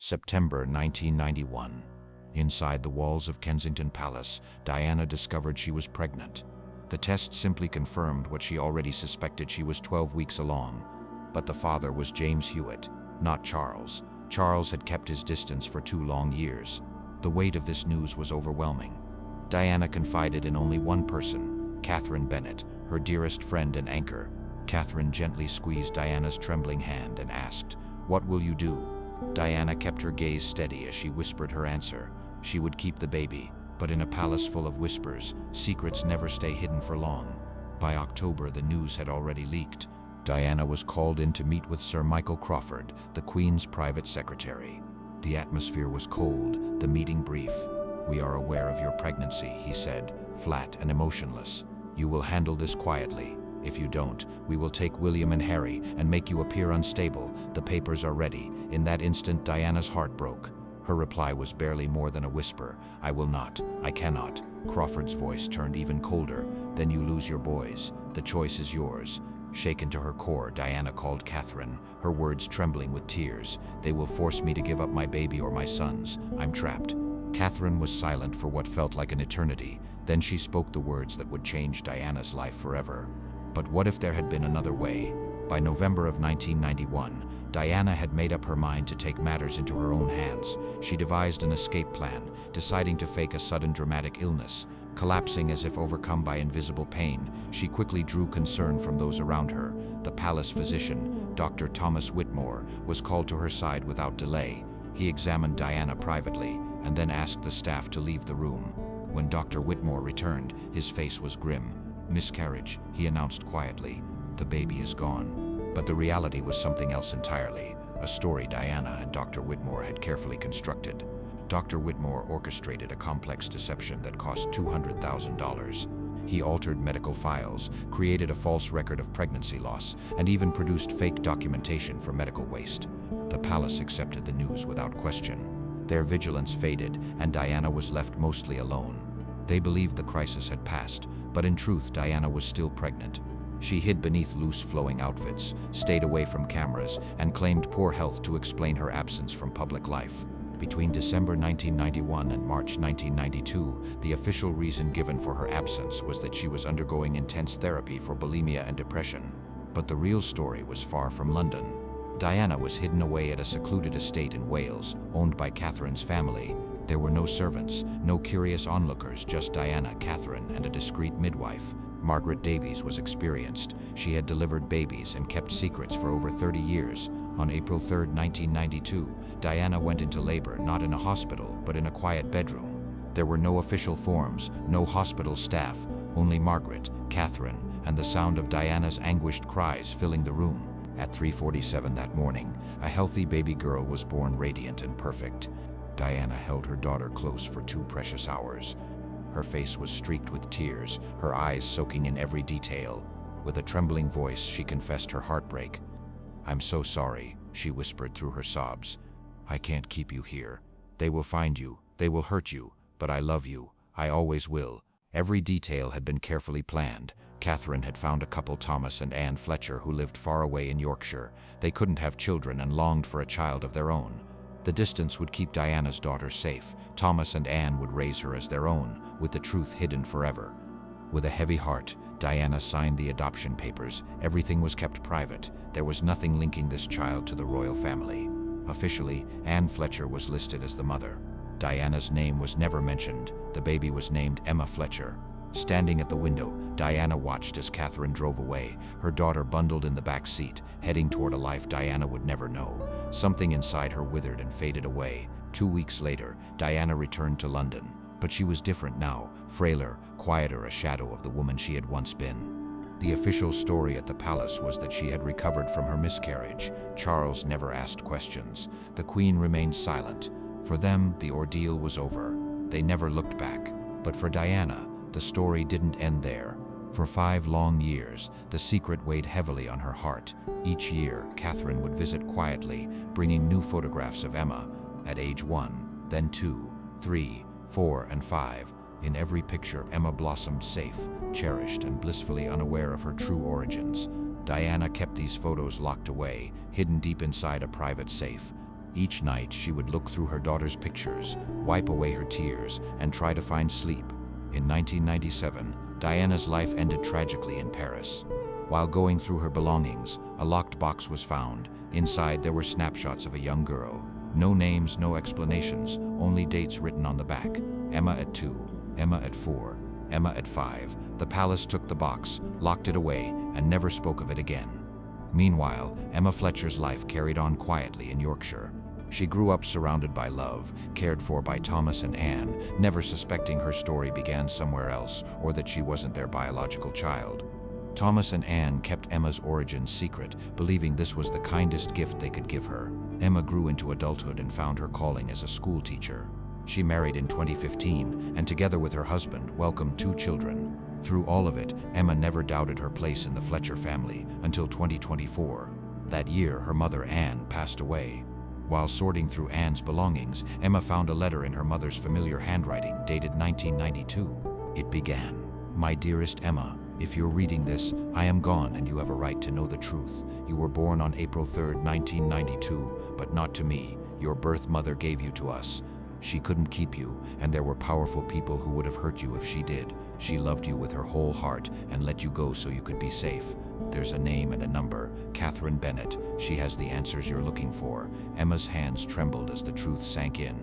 September 1991. Inside the walls of Kensington Palace, Diana discovered she was pregnant. The test simply confirmed what she already suspected: she was 12 weeks along. But the father was James Hewitt, not Charles. Charles had kept his distance for 2 long years. The weight of this news was overwhelming. Diana confided in only one person, Catherine Bennett, her dearest friend and anchor. Catherine gently squeezed Diana's trembling hand and asked, "What will you do?" Diana kept her gaze steady as she whispered her answer. She would keep the baby, but in a palace full of whispers, secrets never stay hidden for long. By October, the news had already leaked. Diana was called in to meet with Sir Michael Crawford, the Queen's private secretary. The atmosphere was cold, the meeting brief. "We are aware of your pregnancy," he said, flat and emotionless. "You will handle this quietly. If you don't, we will take William and Harry and make you appear unstable. The papers are ready." In that instant, Diana's heart broke. Her reply was barely more than a whisper. "I will not. I cannot." Crawford's voice turned even colder. "Then you lose your boys. The choice is yours." Shaken to her core, Diana called Catherine, her words trembling with tears. "They will force me to give up my baby or my sons. I'm trapped." Catherine was silent for what felt like an eternity. Then she spoke the words that would change Diana's life forever. But what if there had been another way? By November of 1991, Diana had made up her mind to take matters into her own hands. She devised an escape plan, deciding to fake a sudden dramatic illness. Collapsing as if overcome by invisible pain, she quickly drew concern from those around her. The palace physician, Dr. Thomas Whitmore, was called to her side without delay. He examined Diana privately and then asked the staff to leave the room. When Dr. Whitmore returned, his face was grim. "Miscarriage," he announced quietly. "The baby is gone." But the reality was something else entirely, a story Diana and Dr. Whitmore had carefully constructed. Dr. Whitmore orchestrated a complex deception that cost $200,000. He altered medical files, created a false record of pregnancy loss, and even produced fake documentation for medical waste. The palace accepted the news without question. Their vigilance faded, and Diana was left mostly alone. They believed the crisis had passed, but in truth, Diana was still pregnant. She hid beneath loose flowing outfits, stayed away from cameras, and claimed poor health to explain her absence from public life. Between December 1991 and March 1992, the official reason given for her absence was that she was undergoing intense therapy for bulimia and depression. But the real story was far from London. Diana was hidden away at a secluded estate in Wales, owned by Catherine's family. There were no servants, no curious onlookers, just Diana, Catherine, and a discreet midwife. Margaret Davies was experienced. She had delivered babies and kept secrets for over 30 years. On April 3, 1992, Diana went into labor, not in a hospital, but in a quiet bedroom. There were no official forms, no hospital staff, only Margaret, Catherine, and the sound of Diana's anguished cries filling the room. At 3:47 that morning, a healthy baby girl was born, radiant and perfect. Diana held her daughter close for 2 precious hours. Her face was streaked with tears, her eyes soaking in every detail. With a trembling voice, she confessed her heartbreak. "I'm so sorry," she whispered through her sobs. "I can't keep you here. They will find you, they will hurt you, but I love you. I always will." Every detail had been carefully planned. Catherine had found a couple, Thomas and Anne Fletcher, who lived far away in Yorkshire. They couldn't have children and longed for a child of their own. The distance would keep Diana's daughter safe. Thomas and Anne would raise her as their own, with the truth hidden forever. With a heavy heart, Diana signed the adoption papers. Everything was kept private. There was nothing linking this child to the royal family. Officially, Anne Fletcher was listed as the mother. Diana's name was never mentioned. The baby was named Emma Fletcher. Standing at the window, Diana watched as Catherine drove away, her daughter bundled in the back seat, heading toward a life Diana would never know. Something inside her withered and faded away. 2 weeks later, Diana returned to London. But she was different now, frailer, quieter, a shadow of the woman she had once been. The official story at the palace was that she had recovered from her miscarriage. Charles never asked questions. The Queen remained silent. For them, the ordeal was over. They never looked back. But for Diana, the story didn't end there. For 5 long years, the secret weighed heavily on her heart. Each year, Catherine would visit quietly, bringing new photographs of Emma, at age 1, then 2, 3, 4, and 5. In every picture, Emma blossomed safe, cherished, and blissfully unaware of her true origins. Diana kept these photos locked away, hidden deep inside a private safe. Each night she would look through her daughter's pictures, wipe away her tears, and try to find sleep. In 1997, Diana's life ended tragically in Paris. While going through her belongings, a locked box was found. Inside there were snapshots of a young girl. No names, no explanations, only dates written on the back. Emma at 2, Emma at 4, Emma at 5. The palace took the box, locked it away, and never spoke of it again. Meanwhile, Emma Fletcher's life carried on quietly in Yorkshire. She grew up surrounded by love, cared for by Thomas and Anne, never suspecting her story began somewhere else or that she wasn't their biological child. Thomas and Anne kept Emma's origins secret, believing this was the kindest gift they could give her. Emma grew into adulthood and found her calling as a school teacher. She married in 2015 and together with her husband welcomed 2 children. Through all of it, Emma never doubted her place in the Fletcher family until 2024. That year, her mother Anne passed away. While sorting through Anne's belongings, Emma found a letter in her mother's familiar handwriting dated 1992. It began, "My dearest Emma, if you're reading this, I am gone and you have a right to know the truth. You were born on April 3rd, 1992, but not to me. Your birth mother gave you to us. She couldn't keep you, and there were powerful people who would have hurt you if she did. She loved you with her whole heart and let you go so you could be safe. There's a name and a number, Catherine Bennett. She has the answers you're looking for." Emma's hands trembled as the truth sank in.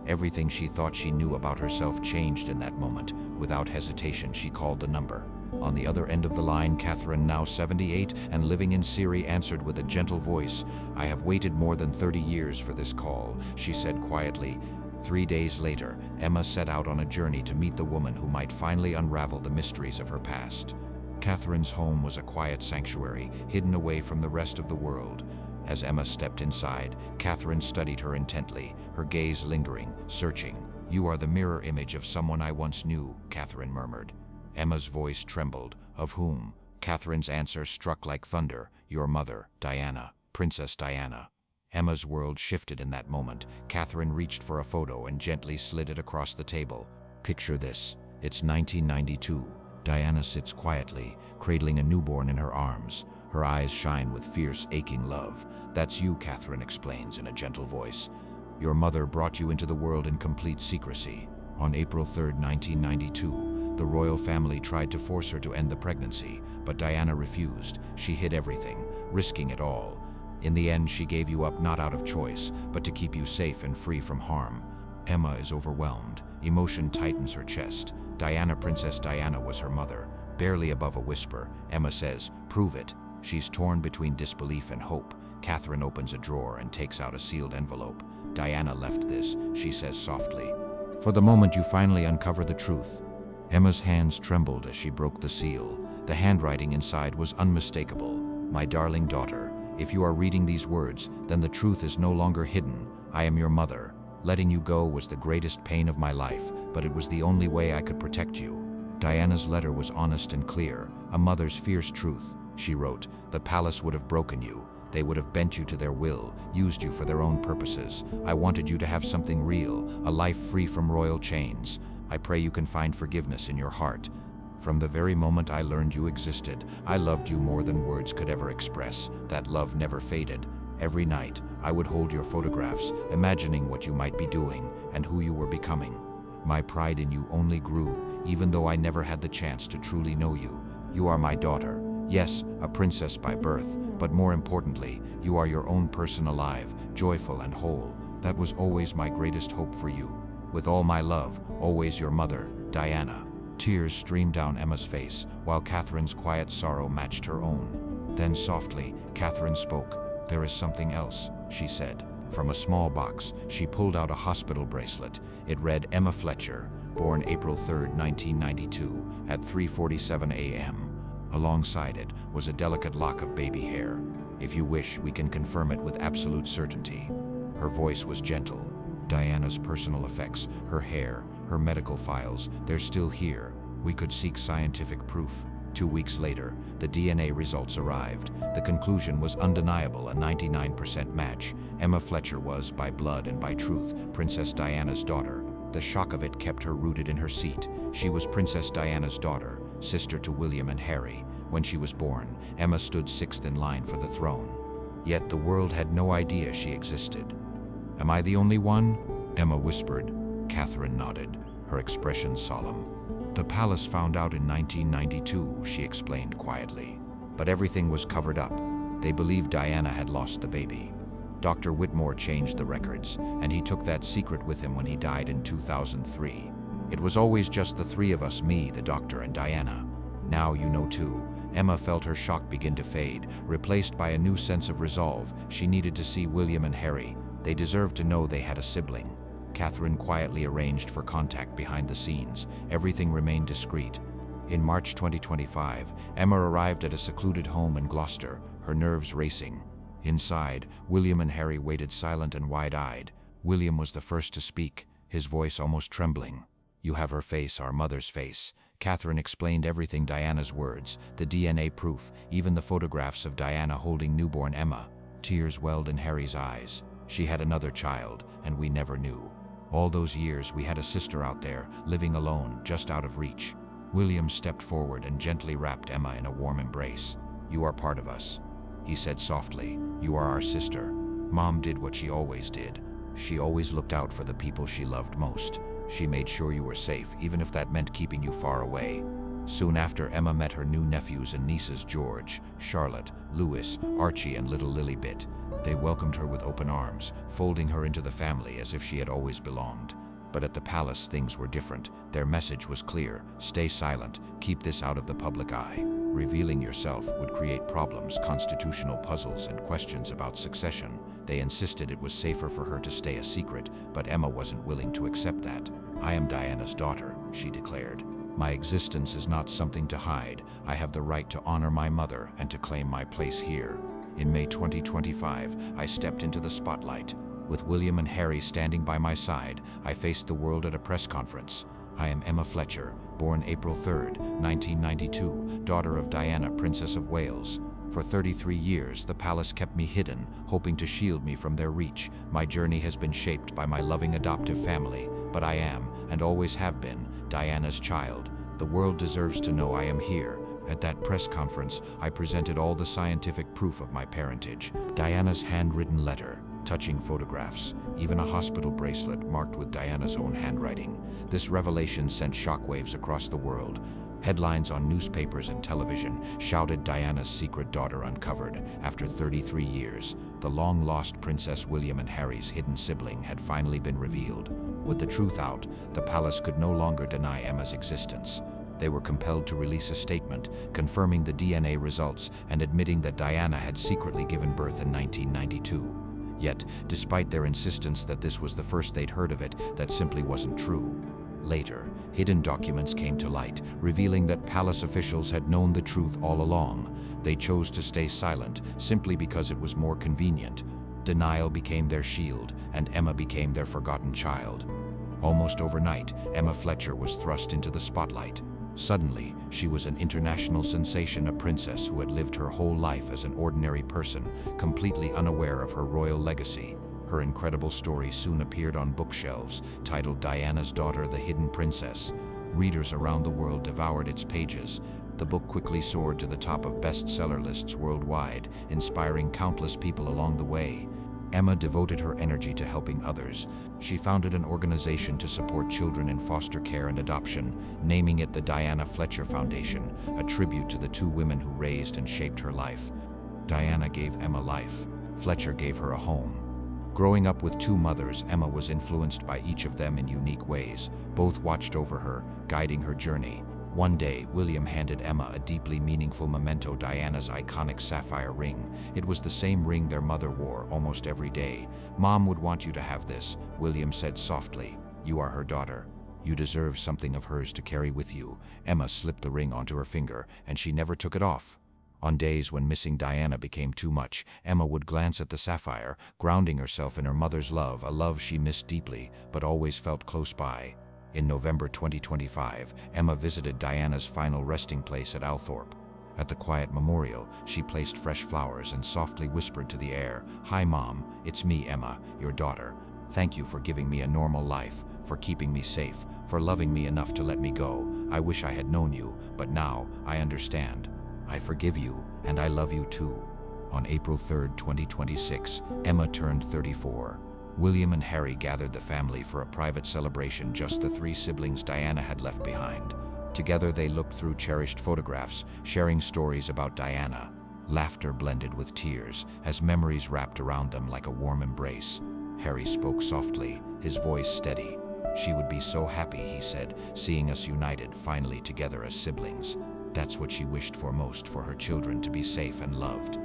Everything she thought she knew about herself changed in that moment. Without hesitation, she called the number. On the other end of the line, Catherine, now 78 and living in Syria, answered with a gentle voice. "I have waited more than 30 years for this call," she said quietly. 3 days later, Emma set out on a journey to meet the woman who might finally unravel the mysteries of her past. Catherine's home was a quiet sanctuary, hidden away from the rest of the world. As Emma stepped inside, Catherine studied her intently, her gaze lingering, searching. "You are the mirror image of someone I once knew," Catherine murmured. Emma's voice trembled. "Of whom?" Catherine's answer struck like thunder. "Your mother, Diana, Princess Diana." Emma's world shifted in that moment. Catherine reached for a photo and gently slid it across the table. "Picture this. It's 1992. Diana sits quietly, cradling a newborn in her arms. Her eyes shine with fierce, aching love. That's you," Catherine explains in a gentle voice. "Your mother brought you into the world in complete secrecy. On April 3rd, 1992, the royal family tried to force her to end the pregnancy, but Diana refused. She hid everything, risking it all. In the end, she gave you up not out of choice, but to keep you safe and free from harm." Emma is overwhelmed. Emotion tightens her chest. Diana, Princess Diana, was her mother. Barely above a whisper, Emma says, "Prove it." She's torn between disbelief and hope. Catherine opens a drawer and takes out a sealed envelope. "Diana left this," she says softly. "For the moment you finally uncover the truth." Emma's hands trembled as she broke the seal. The handwriting inside was unmistakable. "My darling daughter, if you are reading these words, then the truth is no longer hidden. I am your mother. Letting you go was the greatest pain of my life, but it was the only way I could protect you." Diana's letter was honest and clear, a mother's fierce truth. She wrote, "The palace would have broken you. They would have bent you to their will, used you for their own purposes. I wanted you to have something real, a life free from royal chains. I pray you can find forgiveness in your heart. From the very moment I learned you existed, I loved you more than words could ever express. That love never faded. Every night, I would hold your photographs, imagining what you might be doing and who you were becoming. My pride in you only grew, even though I never had the chance to truly know you. You are my daughter. Yes, a princess by birth, but more importantly, you are your own person, alive, joyful and whole. That was always my greatest hope for you. With all my love, always your mother, Diana." Tears streamed down Emma's face, while Catherine's quiet sorrow matched her own. Then softly, Catherine spoke. "There is something else," she said. From a small box, she pulled out a hospital bracelet. It read, "Emma Fletcher, born April 3rd, 1992, at 3:47 a.m. Alongside it was a delicate lock of baby hair. "If you wish, we can confirm it with absolute certainty." Her voice was gentle. "Diana's personal effects, her hair, her medical files, they're still here. We could seek scientific proof." 2 weeks later, the DNA results arrived. The conclusion was undeniable, a 99% match. Emma Fletcher was, by blood and by truth, Princess Diana's daughter. The shock of it kept her rooted in her seat. She was Princess Diana's daughter, sister to William and Harry. When she was born, Emma stood 6th in line for the throne. Yet the world had no idea she existed. Am I the only one? Emma whispered. Catherine nodded, her expression solemn. The palace found out in 1992, she explained quietly. But everything was covered up. They believed Diana had lost the baby. Dr. Whitmore changed the records, and he took that secret with him when he died in 2003. It was always just the three of us, me, the doctor, and Diana. Now you know too. Emma felt her shock begin to fade, replaced by a new sense of resolve. She needed to see William and Harry. They deserved to know they had a sibling. Catherine quietly arranged for contact behind the scenes. Everything remained discreet. In March 2025, Emma arrived at a secluded home in Gloucester, her nerves racing. Inside, William and Harry waited silent and wide-eyed. William was the first to speak, his voice almost trembling. You have her face, our mother's face. Catherine explained everything, Diana's words, the DNA proof, even the photographs of Diana holding newborn Emma. Tears welled in Harry's eyes. She had another child, and we never knew. All those years we had a sister out there, living alone, just out of reach. William stepped forward and gently wrapped Emma in a warm embrace. You are part of us, he said softly. You are our sister. Mom did what she always did. She always looked out for the people she loved most. She made sure you were safe, even if that meant keeping you far away. Soon after, Emma met her new nephews and nieces, George, Charlotte, Louis, Archie, and little Lilybit. They welcomed her with open arms, folding her into the family as if she had always belonged. But at the palace, things were different. Their message was clear: stay silent, keep this out of the public eye. Revealing yourself would create problems, constitutional puzzles, and questions about succession. They insisted it was safer for her to stay a secret, but Emma wasn't willing to accept that. I am Diana's daughter, she declared. My existence is not something to hide. I have the right to honor my mother and to claim my place here. In May 2025, I stepped into the spotlight. With William and Harry standing by my side, I faced the world at a press conference. I am Emma Fletcher, born April 3, 1992, daughter of Diana, Princess of Wales. For 33 years, the palace kept me hidden, hoping to shield me from their reach. My journey has been shaped by my loving adoptive family, but I am, and always have been, Diana's child. The world deserves to know I am here. At that press conference, I presented all the scientific proof of my parentage. Diana's handwritten letter, touching photographs, even a hospital bracelet marked with Diana's own handwriting. This revelation sent shockwaves across the world. Headlines on newspapers and television shouted Diana's secret daughter uncovered. After 33 years, the long-lost Princess William and Harry's hidden sibling had finally been revealed. With the truth out, the palace could no longer deny Emma's existence. They were compelled to release a statement, confirming the DNA results and admitting that Diana had secretly given birth in 1992. Yet, despite their insistence that this was the first they'd heard of it, that simply wasn't true. Later, hidden documents came to light, revealing that palace officials had known the truth all along. They chose to stay silent simply because it was more convenient. Denial became their shield, and Emma became their forgotten child. Almost overnight, Emma Fletcher was thrust into the spotlight. Suddenly, she was an international sensation, a princess who had lived her whole life as an ordinary person, completely unaware of her royal legacy. Her incredible story soon appeared on bookshelves, titled Diana's Daughter, the Hidden Princess. Readers around the world devoured its pages. The book quickly soared to the top of bestseller lists worldwide, inspiring countless people along the way. Emma devoted her energy to helping others. She founded an organization to support children in foster care and adoption, naming it the Diana Fletcher Foundation, a tribute to the two women who raised and shaped her life. Diana gave Emma life. Fletcher gave her a home. Growing up with two mothers, Emma was influenced by each of them in unique ways. Both watched over her, guiding her journey. One day, William handed Emma a deeply meaningful memento, Diana's iconic sapphire ring. It was the same ring their mother wore almost every day. Mom would want you to have this, William said softly. You are her daughter. You deserve something of hers to carry with you. Emma slipped the ring onto her finger, and she never took it off. On days when missing Diana became too much, Emma would glance at the sapphire, grounding herself in her mother's love, a love she missed deeply, but always felt close by. In November 2025, Emma visited Diana's final resting place at Althorpe. At the quiet memorial, she placed fresh flowers and softly whispered to the air, Hi Mom, it's me, Emma, your daughter. Thank you for giving me a normal life, for keeping me safe, for loving me enough to let me go. I wish I had known you, but now I understand. I forgive you, and I love you too. On April 3, 2026, Emma turned 34. William and Harry gathered the family for a private celebration, just the three siblings Diana had left behind. Together they looked through cherished photographs, sharing stories about Diana. Laughter blended with tears as memories wrapped around them like a warm embrace. Harry spoke softly, his voice steady. "She would be so happy," he said, "seeing us united, finally together as siblings. That's what she wished for most, for her children to be safe and loved."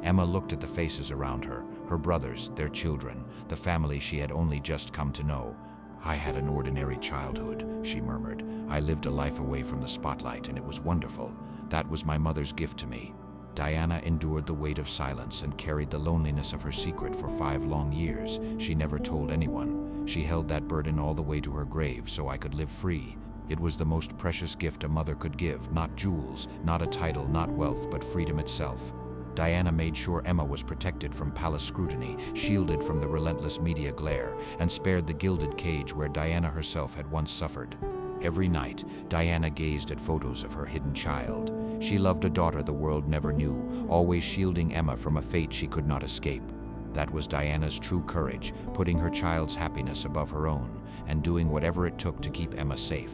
Emma looked at the faces around her, her brothers, their children, the family she had only just come to know. "I had an ordinary childhood," she murmured. "I lived a life away from the spotlight, and it was wonderful. That was my mother's gift to me." Diana endured the weight of silence and carried the loneliness of her secret for 5 long years. She never told anyone. She held that burden all the way to her grave so I could live free. It was the most precious gift a mother could give, not jewels, not a title, not wealth, but freedom itself. Diana made sure Emma was protected from palace scrutiny, shielded from the relentless media glare, and spared the gilded cage where Diana herself had once suffered. Every night, Diana gazed at photos of her hidden child. She loved a daughter the world never knew, always shielding Emma from a fate she could not escape. That was Diana's true courage, putting her child's happiness above her own, and doing whatever it took to keep Emma safe.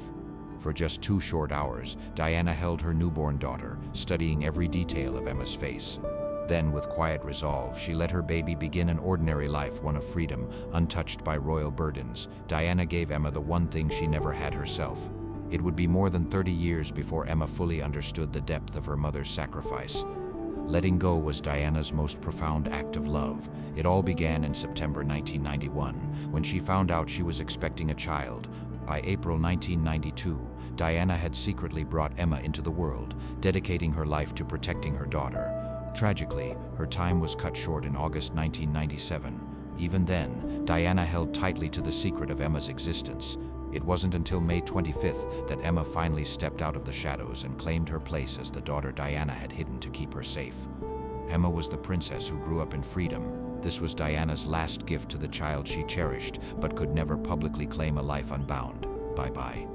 For just 2 short hours, Diana held her newborn daughter, studying every detail of Emma's face. Then, with quiet resolve, she let her baby begin an ordinary life, one of freedom, untouched by royal burdens. Diana gave Emma the one thing she never had herself. It would be more than 30 years before Emma fully understood the depth of her mother's sacrifice. Letting go was Diana's most profound act of love. It all began in September 1991, when she found out she was expecting a child. By April 1992, Diana had secretly brought Emma into the world, dedicating her life to protecting her daughter. Tragically, her time was cut short in August 1997. Even then, Diana held tightly to the secret of Emma's existence. It wasn't until May 25th that Emma finally stepped out of the shadows and claimed her place as the daughter Diana had hidden to keep her safe. Emma was the princess who grew up in freedom. This was Diana's last gift to the child she cherished, but could never publicly claim a life unbound. Bye-bye.